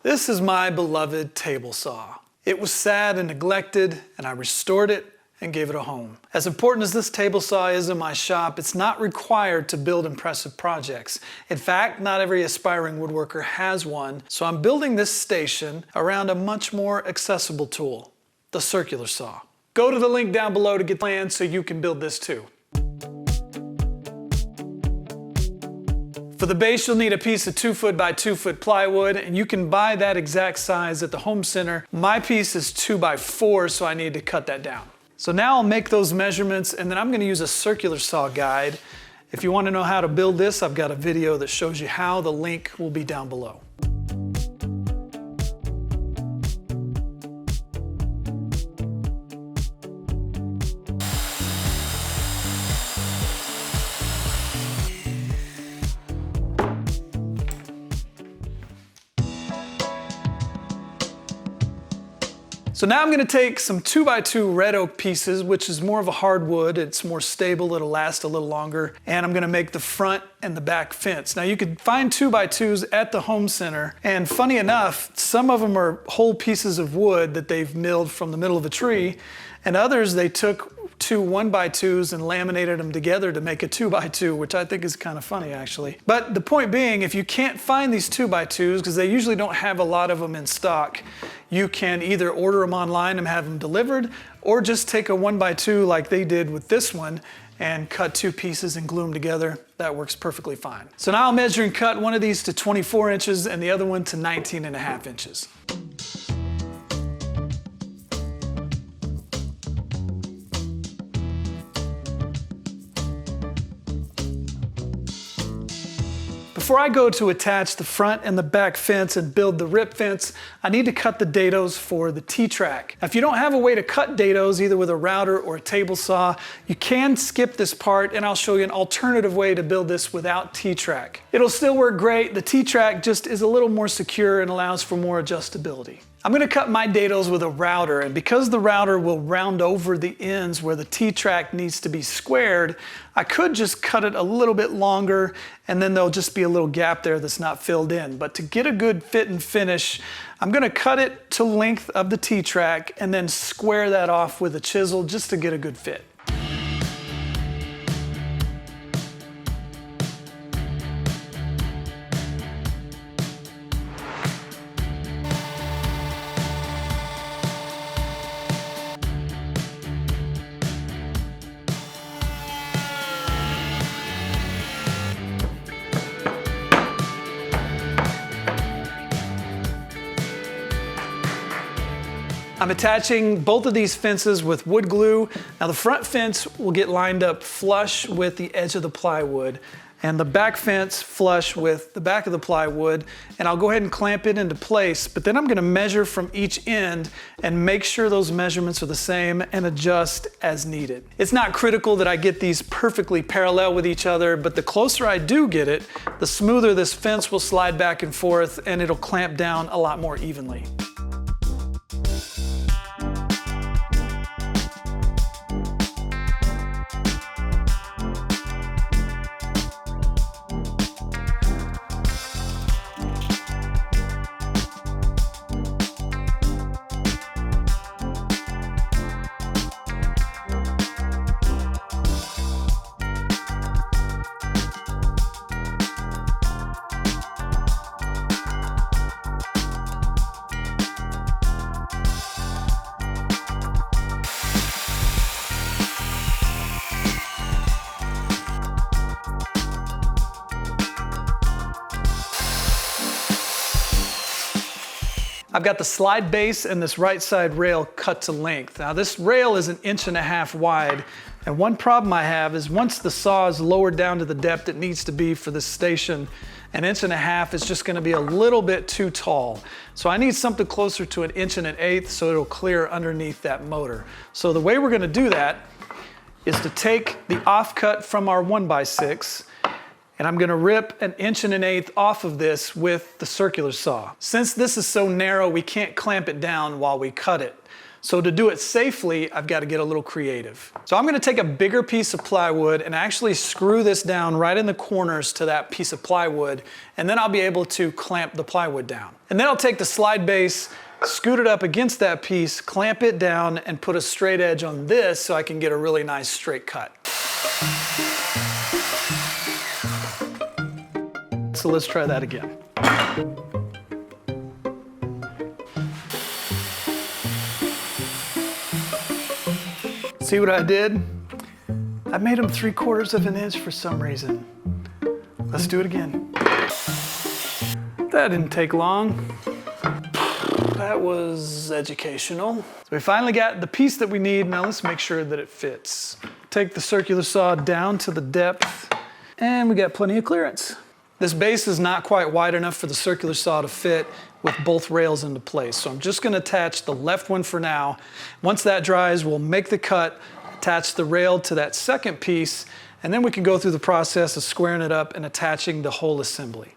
This is my beloved table saw. It was sad and neglected, and I restored it and gave it a home. As important as this table saw is in my shop, it's not required to build impressive projects. In fact, not every aspiring woodworker has one, so I'm building this station around a much more accessible tool, the circular saw. Go to the link down below to get plans so you can build this too. For the base, you'll need a piece of 2 foot by 2 foot plywood, and you can buy that exact size at the home center. My piece is 2 by 4, so I need to cut that down. So now I'll make those measurements, and then I'm going to use a circular saw guide. If you want to know how to build this, I've got a video that shows you how. The link will be down below. So now I'm going to take some 2 by 2 red oak pieces, which is more of a hardwood. It's more stable, it'll last a little longer. And I'm going to make the front and the back fence. Now you could find 2 by 2s at the home center. And funny enough, some of them are whole pieces of wood that they've milled from the middle of a tree. And others, they took 2 1 by 2s and laminated them together to make a 2 by 2, which I think is kind of funny actually. But the point being, if you can't find these 2 by 2s, because they usually don't have a lot of them in stock, you can either order them online and have them delivered, or just take a 1 by 2 like they did with this one and cut 2 pieces and glue them together. That works perfectly fine. So now I'll measure and cut one of these to 24 inches and the other one to 19.5 inches. Before I go to attach the front and the back fence and build the rip fence, I need to cut the dados for the T-track. Now, if you don't have a way to cut dados, either with a router or a table saw, you can skip this part, and I'll show you an alternative way to build this without T-track. It'll still work great. The T-track just is a little more secure and allows for more adjustability. I'm going to cut my dados with a router, and because the router will round over the ends where the T-track needs to be squared, I could just cut it a little bit longer and then there'll just be a little gap there that's not filled in. But to get a good fit and finish, I'm going to cut it to length of the T-track and then square that off with a chisel just to get a good fit. I'm attaching both of these fences with wood glue. Now the front fence will get lined up flush with the edge of the plywood, and the back fence flush with the back of the plywood, and I'll go ahead and clamp it into place, but then I'm going to measure from each end and make sure those measurements are the same and adjust as needed. It's not critical that I get these perfectly parallel with each other, but the closer I do get it, the smoother this fence will slide back and forth, and it'll clamp down a lot more evenly. I've got the slide base and this right side rail cut to length. Now this rail is 1.5 inches wide, and one problem I have is once the saw is lowered down to the depth it needs to be for this station, 1.5 inches is just going to be a little bit too tall. So I need something closer to 1 1/8 inches so it'll clear underneath that motor. So the way we're going to do that is to take the offcut from our 1x6, and I'm going to rip 1 1/8 inches off of this with the circular saw. Since this is so narrow, we can't clamp it down while we cut it. So to do it safely, I've got to get a little creative. So I'm going to take a bigger piece of plywood and actually screw this down right in the corners to that piece of plywood, and then I'll be able to clamp the plywood down. And then I'll take the slide base, scoot it up against that piece, clamp it down, and put a straight edge on this so I can get a really nice straight cut. So let's try that again. See what I did? I made them 3/4 of an inch for some reason. Let's do it again. That didn't take long. That was educational. So we finally got the piece that we need. Now let's make sure that it fits. Take the circular saw down to the depth, and we got plenty of clearance. This base is not quite wide enough for the circular saw to fit with both rails into place. So I'm just gonna attach the left one for now. Once that dries, we'll make the cut, attach the rail to that second piece, and then we can go through the process of squaring it up and attaching the whole assembly.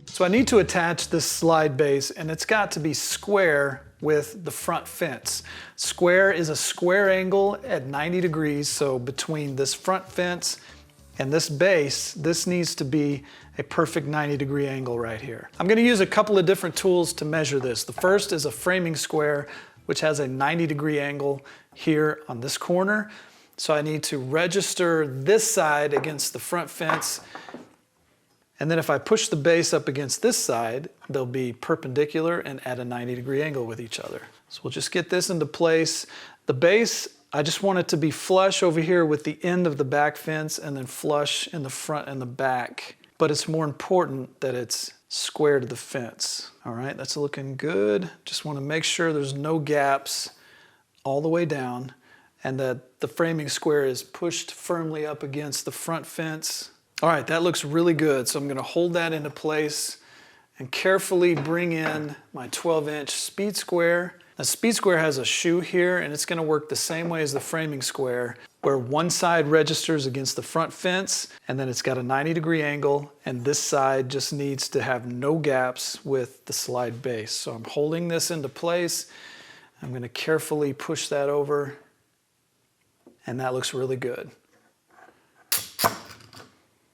So I need to attach this slide base, and it's got to be square with the front fence. Square is a square angle at 90 degrees, so between this front fence and this base, this needs to be a perfect 90-degree angle right here. I'm gonna use a couple of different tools to measure this. The first is a framing square, which has a 90-degree angle here on this corner. So I need to register this side against the front fence, and then if I push the base up against this side, they'll be perpendicular and at a 90-degree angle with each other. So we'll just get this into place. The base, I just want it to be flush over here with the end of the back fence and then flush in the front and the back. But it's more important that it's square to the fence. All right, that's looking good. Just want to make sure there's no gaps all the way down and that the framing square is pushed firmly up against the front fence. All right, that looks really good. So I'm gonna hold that into place and carefully bring in my 12-inch speed square. The speed square has a shoe here, and it's gonna work the same way as the framing square, where one side registers against the front fence, and then it's got a 90-degree angle, and this side just needs to have no gaps with the slide base. So I'm holding this into place. I'm gonna carefully push that over, and that looks really good.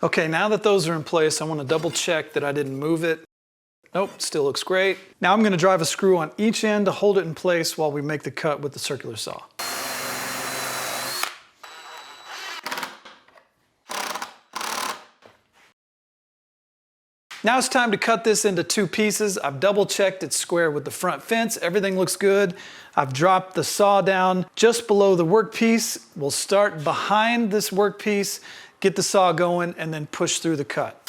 Okay, now that those are in place, I want to double check that I didn't move it. Nope, still looks great. Now I'm going to drive a screw on each end to hold it in place while we make the cut with the circular saw. Now it's time to cut this into 2 pieces. I've double checked it's square with the front fence. Everything looks good. I've dropped the saw down just below the workpiece. We'll start behind this workpiece, get the saw going, and then push through the cut.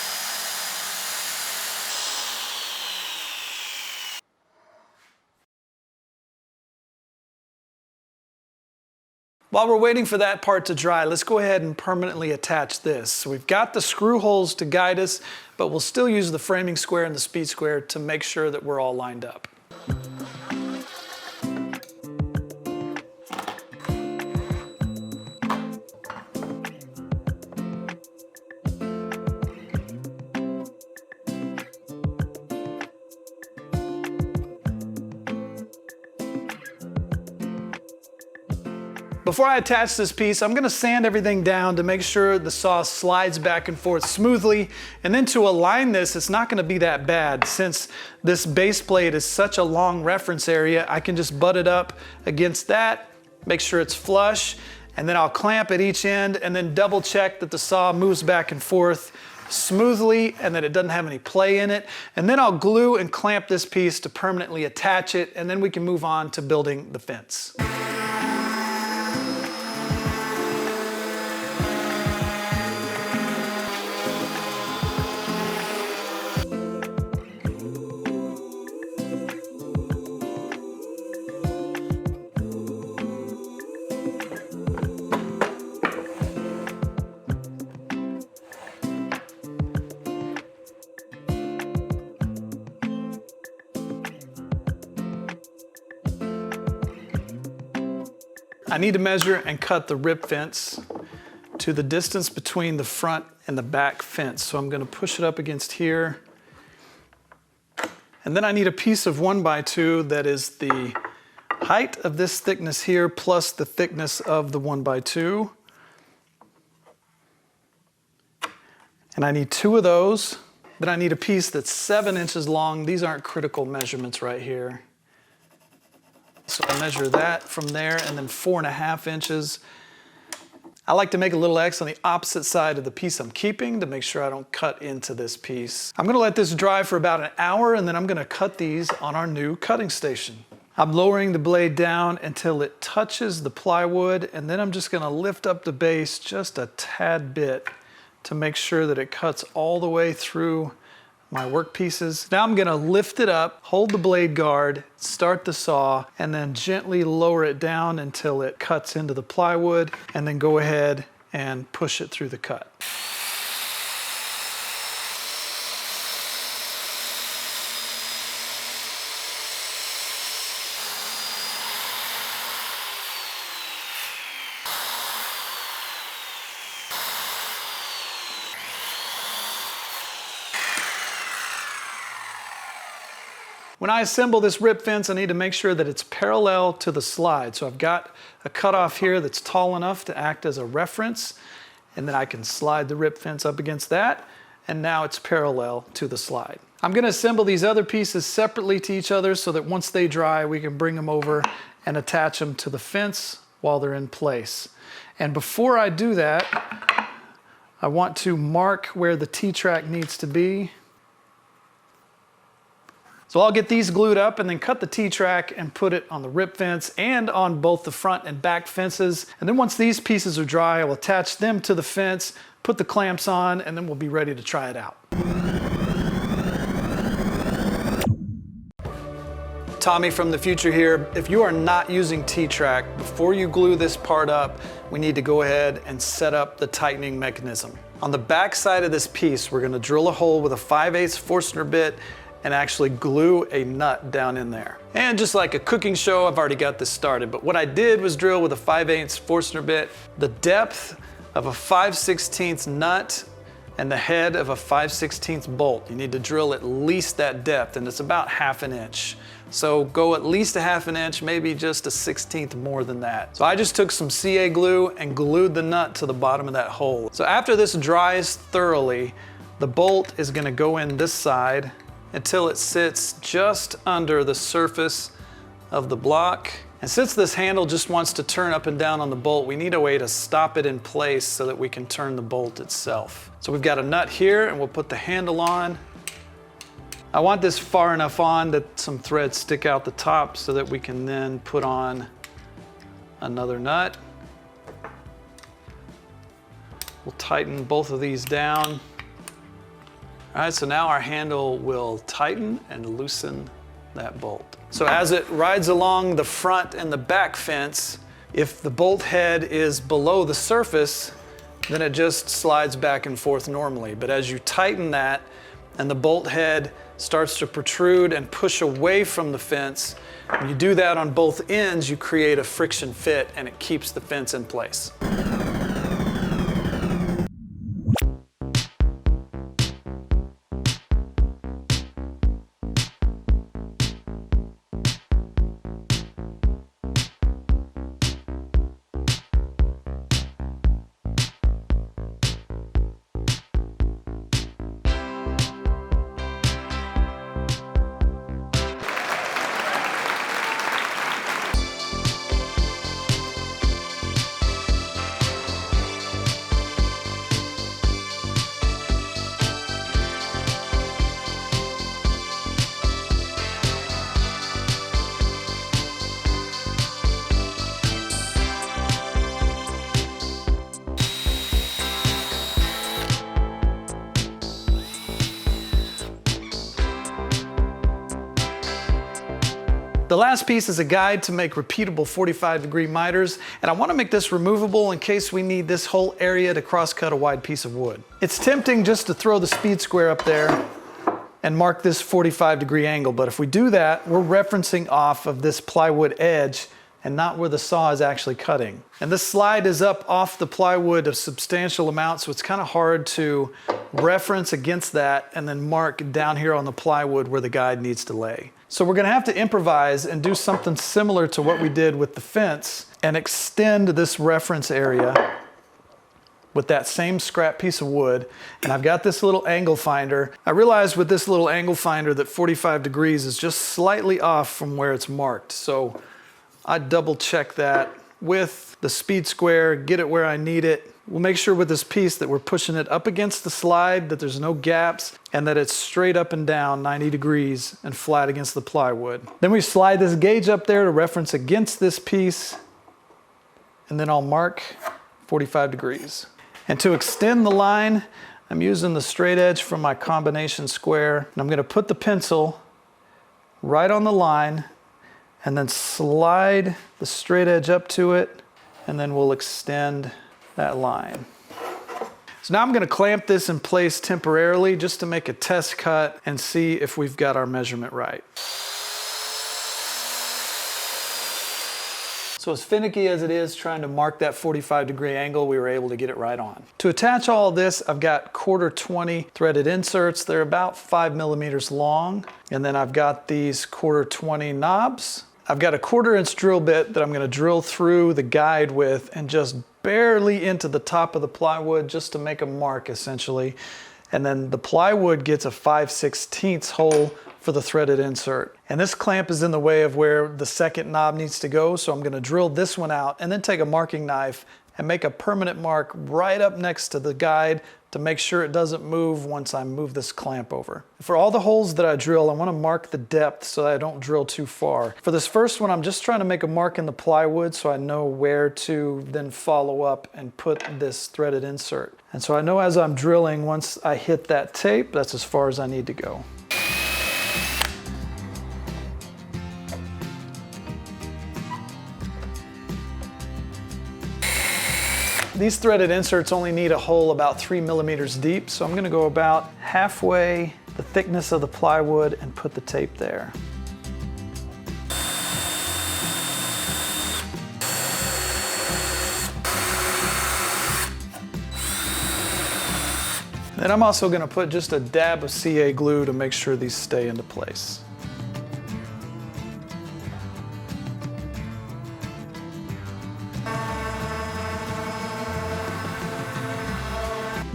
While we're waiting for that part to dry, let's go ahead and permanently attach this. So we've got the screw holes to guide us, but we'll still use the framing square and the speed square to make sure that we're all lined up. Before I attach this piece, I'm gonna sand everything down to make sure the saw slides back and forth smoothly. And then to align this, it's not gonna be that bad. Since this base plate is such a long reference area, I can just butt it up against that, make sure it's flush, and then I'll clamp at each end and then double check that the saw moves back and forth smoothly and that it doesn't have any play in it. And then I'll glue and clamp this piece to permanently attach it, and then we can move on to building the fence. I need to measure and cut the rib fence. to the distance between the front and the back fence. So I'm going to push it up against here. And then I need a piece of 1x2 that is the height of this thickness here plus the thickness of the 1x2. And I need 2 of those. Then I need a piece that's 7 inches long. These aren't critical measurements right here. So I measure that from there, and then 4.5 inches. I like to make a little X on the opposite side of the piece I'm keeping to make sure I don't cut into this piece. I'm gonna let this dry for about an hour, and then I'm gonna cut these on our new cutting station. I'm lowering the blade down until it touches the plywood, and then I'm just gonna lift up the base just a tad bit to make sure that it cuts all the way through my work pieces. Now I'm gonna lift it up, hold the blade guard, start the saw, and then gently lower it down until it cuts into the plywood, and then go ahead and push it through the cut. When I assemble this rip fence, I need to make sure that it's parallel to the slide. So I've got a cutoff here that's tall enough to act as a reference, and then I can slide the rip fence up against that, and now it's parallel to the slide. I'm gonna assemble these other pieces separately to each other so that once they dry, we can bring them over and attach them to the fence while they're in place. And before I do that, I want to mark where the T-track needs to be. So I'll get these glued up and then cut the T-track and put it on the rip fence and on both the front and back fences. And then once these pieces are dry, I'll attach them to the fence, put the clamps on, and then we'll be ready to try it out. Tommy from the future here. If you are not using T-track, before you glue this part up, we need to go ahead and set up the tightening mechanism. On the back side of this piece, we're gonna drill a hole with a 5/8 Forstner bit and actually glue a nut down in there. And just like a cooking show, I've already got this started, but what I did was drill with a 5/8 Forstner bit the depth of a 5/16 nut and the head of a 5/16 bolt. You need to drill at least that depth, and it's about 1/2 inch. So go at least a 1/2 inch, maybe just a 1/16 more than that. So I just took some CA glue and glued the nut to the bottom of that hole. So after this dries thoroughly, the bolt is gonna go in this side until it sits just under the surface of the block. And since this handle just wants to turn up and down on the bolt, we need a way to stop it in place so that we can turn the bolt itself. So we've got a nut here, and we'll put the handle on. I want this far enough on that some threads stick out the top so that we can then put on another nut. We'll tighten both of these down. All right, so now our handle will tighten and loosen that bolt. So as it rides along the front and the back fence, if the bolt head is below the surface, then it just slides back and forth normally. But as you tighten that and the bolt head starts to protrude and push away from the fence, when you do that on both ends, you create a friction fit and it keeps the fence in place. The last piece is a guide to make repeatable 45-degree miters, and I want to make this removable in case we need this whole area to cross-cut a wide piece of wood. It's tempting just to throw the speed square up there and mark this 45-degree angle, but if we do that, we're referencing off of this plywood edge, and not where the saw is actually cutting. And this slide is up off the plywood a substantial amount, so it's kind of hard to reference against that and then mark down here on the plywood where the guide needs to lay. So we're gonna have to improvise and do something similar to what we did with the fence and extend this reference area with that same scrap piece of wood. And I've got this little angle finder. I realized with this little angle finder that 45 degrees is just slightly off from where it's marked. So I double check that with the speed square, get it where I need it. We'll make sure with this piece that we're pushing it up against the slide, that there's no gaps, and that it's straight up and down 90 degrees and flat against the plywood. Then we slide this gauge up there to reference against this piece, and then I'll mark 45 degrees. And to extend the line, I'm using the straight edge from my combination square, and I'm gonna put the pencil right on the line and then slide the straight edge up to it, and then we'll extend that line. So now I'm gonna clamp this in place temporarily just to make a test cut and see if we've got our measurement right. So as finicky as it is trying to mark that 45-degree angle, we were able to get it right on. To attach all of this, I've got 1/4-20 threaded inserts. They're about 5 millimeters long. And then I've got these 1/4-20 knobs. I've got a 1/4-inch drill bit that I'm gonna drill through the guide with and just barely into the top of the plywood just to make a mark essentially. And then the plywood gets a 5/16 hole for the threaded insert. And this clamp is in the way of where the second knob needs to go, so I'm gonna drill this one out and then take a marking knife and make a permanent mark right up next to the guide to make sure it doesn't move once I move this clamp over. For all the holes that I drill, I wanna mark the depth so that I don't drill too far. For this first one, I'm just trying to make a mark in the plywood so I know where to then follow up and put this threaded insert. And so I know as I'm drilling, once I hit that tape, that's as far as I need to go. These threaded inserts only need a hole about 3 millimeters deep, so I'm gonna go about halfway the thickness of the plywood and put the tape there. Then I'm also gonna put just a dab of CA glue to make sure these stay into place.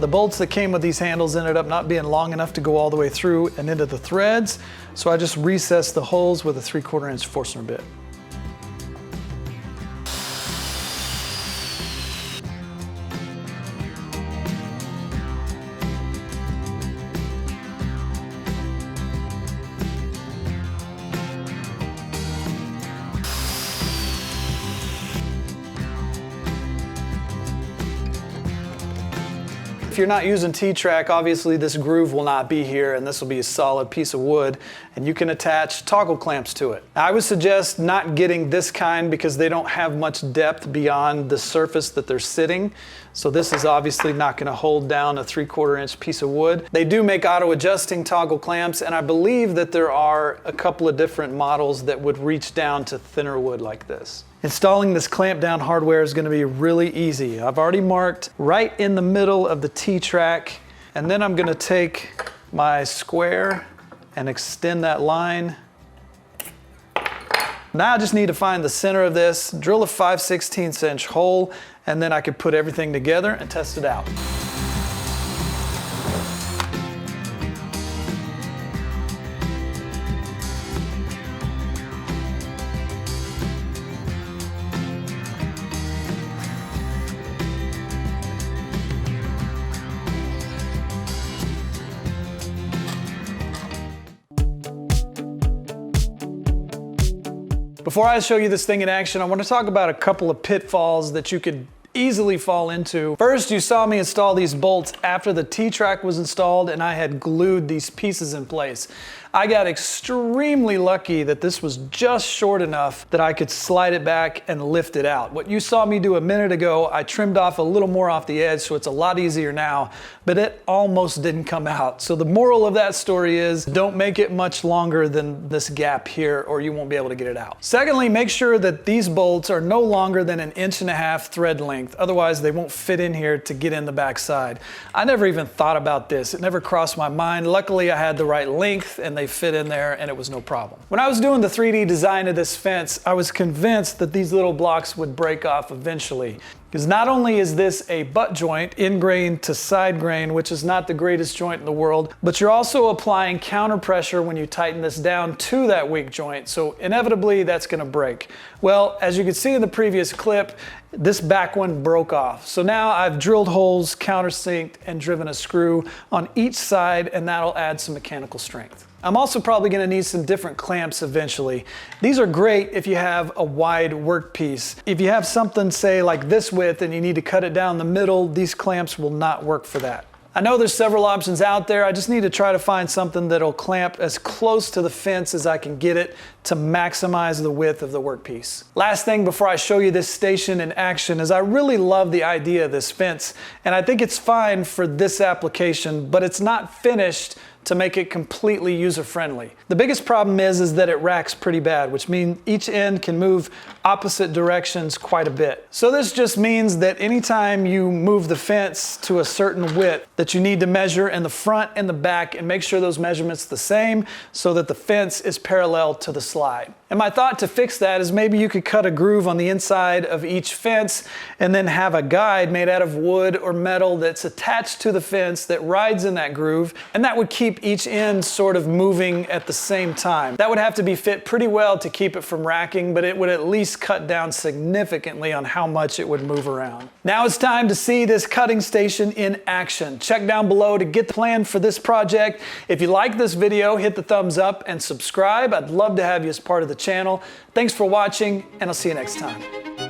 The bolts that came with these handles ended up not being long enough to go all the way through and into the threads, so I just recessed the holes with a 3/4-inch Forstner bit. If you're not using T-Track, obviously this groove will not be here and this will be a solid piece of wood and you can attach toggle clamps to it. Now, I would suggest not getting this kind because they don't have much depth beyond the surface that they're sitting. So this is obviously not going to hold down a 3/4-inch piece of wood. They do make auto-adjusting toggle clamps, and I believe that there are a couple of different models that would reach down to thinner wood like this. Installing this clamp down hardware is going to be really easy. I've already marked right in the middle of the T-Track, and then I'm going to take my square and extend that line. Now I just need to find the center of this, drill a 5/16-inch hole, and then I can put everything together and test it out. Before I show you this thing in action, I want to talk about a couple of pitfalls that you could easily fall into. First, you saw me install these bolts after the T-Track was installed and I had glued these pieces in place. I got extremely lucky that this was just short enough that I could slide it back and lift it out. What you saw me do a minute ago, I trimmed off a little more off the edge, so it's a lot easier now, but it almost didn't come out. So the moral of that story is don't make it much longer than this gap here or you won't be able to get it out. Secondly, make sure that these bolts are no longer than 1.5 inches thread length. Otherwise, they won't fit in here to get in the back side. I never even thought about this. It never crossed my mind. Luckily, I had the right length and they fit in there and it was no problem. When I was doing the 3D design of this fence, I was convinced that these little blocks would break off eventually. Because not only is this a butt joint, in grain to side grain, which is not the greatest joint in the world, but you're also applying counter pressure when you tighten this down to that weak joint. So inevitably that's gonna break. Well, as you can see in the previous clip, this back one broke off. So now I've drilled holes, countersinked, and driven a screw on each side, and that'll add some mechanical strength. I'm also probably going to need some different clamps eventually. These are great if you have a wide workpiece. If you have something, say, like this width and you need to cut it down the middle, these clamps will not work for that. I know there's several options out there. I just need to try to find something that'll clamp as close to the fence as I can get it to maximize the width of the workpiece. Last thing before I show you this station in action is I really love the idea of this fence, and I think it's fine for this application, but it's not finished to make it completely user-friendly. The biggest problem is that it racks pretty bad, which means each end can move opposite directions quite a bit. So this just means that anytime you move the fence to a certain width, that you need to measure in the front and the back and make sure those measurements are the same so that the fence is parallel to the slide. And my thought to fix that is maybe you could cut a groove on the inside of each fence and then have a guide made out of wood or metal that's attached to the fence that rides in that groove, and that would keep each end sort of moving at the same time. That would have to be fit pretty well to keep it from racking, but it would at least cut down significantly on how much it would move around. Now it's time to see this cutting station in action. Check down below to get the plan for this project. If you like this video, hit the thumbs up and subscribe. I'd love to have you as part of the channel. Thanks for watching, and I'll see you next time.